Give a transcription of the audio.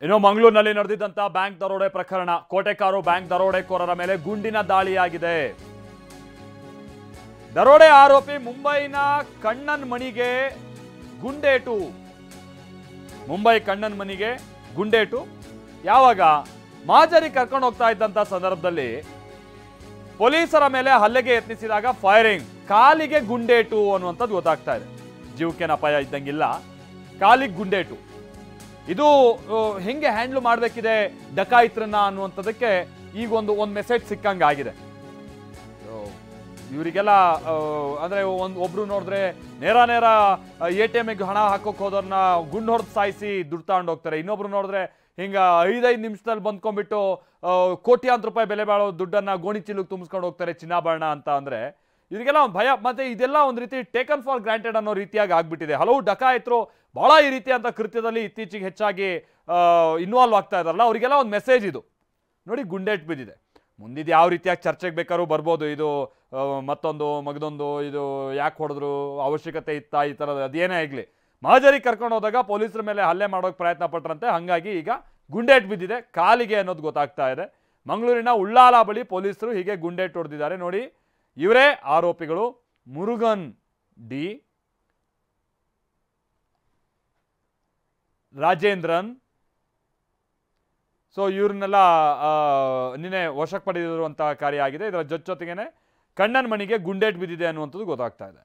ಇನ್ನು ಮಂಗಳೂರಿನಲ್ಲಿ ನಡೆದಿದ್ದಂತ ಬ್ಯಾಂಕ್ ದರೋಡೆ ಪ್ರಕರಣ. ಕೋಟೆಕಾರು ಬ್ಯಾಂಕ್ ದರೋಡೆಕೋರರ ಮೇಲೆ ಗುಂಡಿನ ದಾಳಿಯಾಗಿದೆ. ದರೋಡೆ ಆರೋಪಿ ಮುಂಬೈನ ಕಣ್ಣನ್ ಮಣಿಗೆ ಗುಂಡೇಟು. ಮುಂಬೈ ಕಣ್ಣನ್ ಮಣಿಗೆ ಗುಂಡೇಟು ಯಾವಾಗ ಮಾಜರಿ ಕರ್ಕೊಂಡು ಹೋಗ್ತಾ ಇದ್ದಂತ ಸಂದರ್ಭದಲ್ಲಿ ಪೊಲೀಸರ ಮೇಲೆ ಹಲ್ಲೆಗೆ ಯತ್ನಿಸಿದಾಗ ಫೈರಿಂಗ್, ಕಾಲಿಗೆ ಗುಂಡೇಟು ಅನ್ನುವಂಥದ್ದು ಗೊತ್ತಾಗ್ತಾ ಇದೆ. ಜೀವಕ್ಕೇನ ಅಪಾಯ ಇದ್ದಂಗಿಲ್ಲ, ಕಾಲಿಗೆ ಗುಂಡೇಟು. ಇದು ಹೆಂಗೆ ಹ್ಯಾಂಡ್ಲ್ ಮಾಡಬೇಕಿದೆ ಡಕಾಯಿತ್ರನ್ನ ಅನ್ನುವಂಥದ್ದಕ್ಕೆ ಈಗ ಒಂದು ಮೆಸೇಜ್ ಸಿಕ್ಕಂಗಾಗಿದೆ. ಇವರಿಗೆಲ್ಲ ಅಂದ್ರೆ ಒಬ್ರು ನೋಡಿದ್ರೆ ನೇರ ATMಗೆ ಹಣ ಹಾಕೋಕ್ ಹೋದವ್ರನ್ನ ಗುಂಡು ಹೊಡೆದು ಸಾಯಿಸಿ ದುಡ್ಡು ತಗೊಂಡು ಹೋಗ್ತಾರೆ. ಇನ್ನೊಬ್ರು ನೋಡಿದ್ರೆ ಹಿಂಗ 5 ನಿಮಿಷದಲ್ಲಿ ಬಂದ್ಕೊಂಡ್ಬಿಟ್ಟು ಕೋಟ್ಯಾಂತರ ರೂಪಾಯಿ ಬೆಲೆ ಬಾಳೋ ದುಡ್ಡನ್ನ ಗೋಣಿ ಚೀಲಕ್ಕೆ ತುಂಬಿಸ್ಕೊಂಡು ಹೋಗ್ತಾರೆ ಚಿನ್ನಾಭರಣ ಅಂತ. ಅಂದ್ರೆ ಇವರಿಗೆಲ್ಲ ಒಂದು ಭಯ, ಮತ್ತೆ ಇದೆಲ್ಲ ಒಂದು ರೀತಿ ಟೇಕನ್ ಫಾರ್ ಗ್ರಾಂಟೆಡ್ ಅನ್ನೋ ರೀತಿಯಾಗಿ ಆಗ್ಬಿಟ್ಟಿದೆ. ಹಲವು ಡಕಾಯಿತರು ಬಹಳ ಈ ರೀತಿಯಂತ ಕೃತ್ಯದಲ್ಲಿ ಇತ್ತೀಚೆಗೆ ಹೆಚ್ಚಾಗಿ ಇನ್ವಾಲ್ವ್ ಆಗ್ತಾ ಇದಾರಲ್ಲ, ಅವರಿಗೆಲ್ಲ ಒಂದು ಮೆಸೇಜ್ ಇದು. ನೋಡಿ, ಗುಂಡೇಟ್ ಬಿದ್ದಿದೆ. ಮುಂದಿದ್ದು ಯಾವ ರೀತಿಯಾಗಿ ಚರ್ಚೆಗೆ ಬೇಕಾದ್ರೂ ಬರ್ಬೋದು. ಇದು ಮತ್ತೊಂದು ಮಗದೊಂದು, ಇದು ಯಾಕೆ ಹೊಡೆದ್ರು, ಅವಶ್ಯಕತೆ ಇತ್ತಾ, ಈ ಥರದ ಅದೇನೇ ಆಗಲಿ, ಮಹಜರಿ ಕರ್ಕೊಂಡು ಹೋದಾಗ ಪೊಲೀಸರ ಮೇಲೆ ಹಲ್ಲೆ ಮಾಡೋಕೆ ಪ್ರಯತ್ನ ಪಟ್ಟರಂತೆ. ಹಾಗಾಗಿ ಈಗ ಗುಂಡೇಟ್ ಬಿದ್ದಿದೆ ಕಾಲಿಗೆ ಅನ್ನೋದು ಗೊತ್ತಾಗ್ತಾ ಇದೆ. ಮಂಗಳೂರಿನ ಉಳ್ಳಾಲ ಬಳಿ ಪೊಲೀಸರು ಹೀಗೆ ಗುಂಡೇಟ್ ಹೊಡೆದಿದ್ದಾರೆ. ನೋಡಿ, ಇವರೇ ಆರೋಪಿಗಳು, ಮುರುಗನ್ ಡಿ, ರಾಜೇಂದ್ರನ್. ಸೊ ಇವ್ರನ್ನೆಲ್ಲ ನಿನ್ನೆ ವಶಕ್ಕೆ ಪಡೆದಿರುವಂತಹ ಕಾರ್ಯ ಆಗಿದೆ. ಇದರ ಜೊತೆಗೇನೆ ಕಣ್ಣನ್ ಮಣಿಗೆ ಗುಂಡೇಟ್ ಬಿದ್ದಿದೆ ಅನ್ನುವಂಥದ್ದು ಗೊತ್ತಾಗ್ತಾ ಇದೆ.